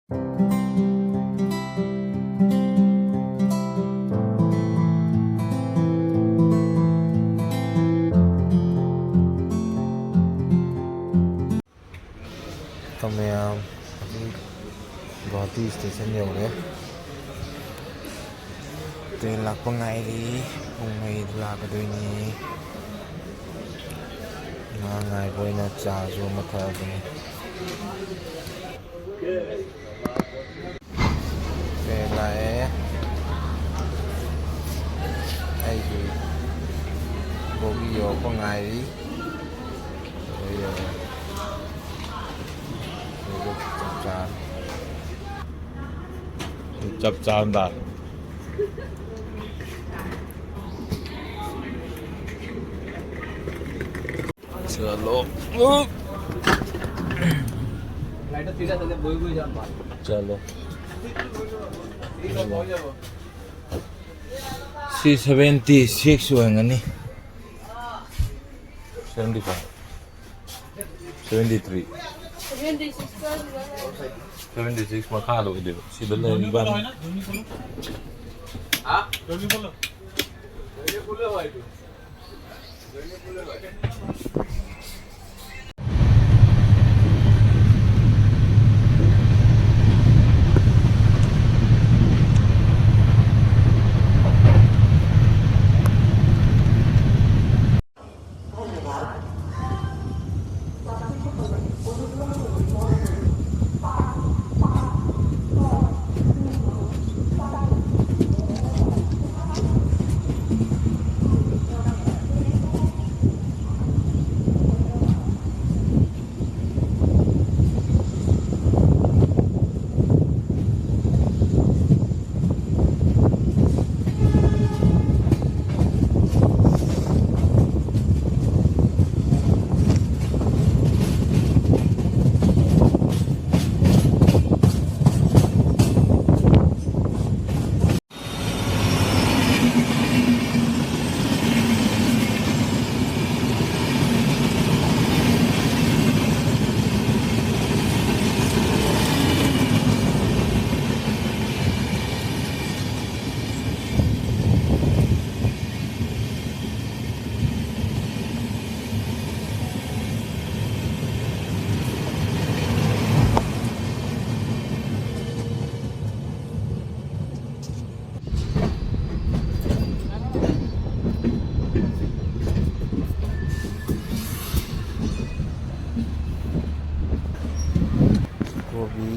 तो Mayam Guwahati station यौरे train लाक्पा ngairi pung 2 लाकदोइनी ngaibो ina chasu mathadini ट्रेन लाए aigi bogi yokpa ngairi chap chanda चलो चलो C76 होंगे 75 73 76 makha lo ide sida le iban ha joldi bolo joldi bolo bhai joldi bolo bhai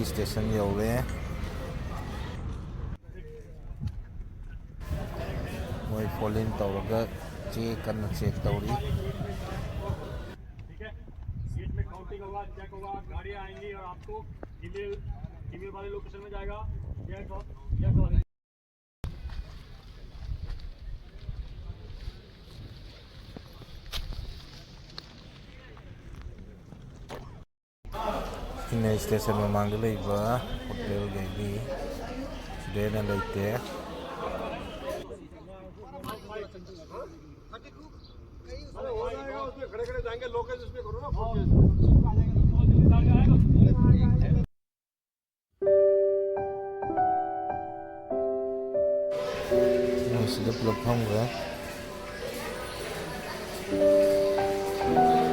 station यौरे मोई फोलिन तौरगा चे कन्ना चेक तौरी ठीक है गेट में काउंटिंग होगा चेक होगा गाड़ियां आएंगी और आपको ईमेल वाले लोकेशन में जाएगा इन स्टेशन में मांग लेबा होटल गई स्टेन लेते खड़े खड़े जाएंगे लोकेशन पे करो ना sudah pelopong ya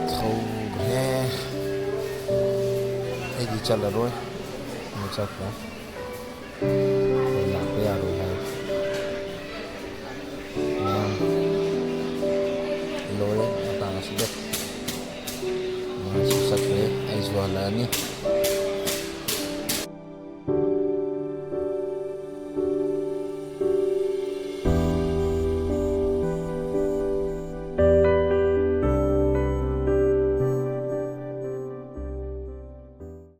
thâu he ai đi chặt là rồi một chặt đó làm cái rồi hay lối ta là sẽ biết mà xuất sắc đấy ai xóa là nhỉ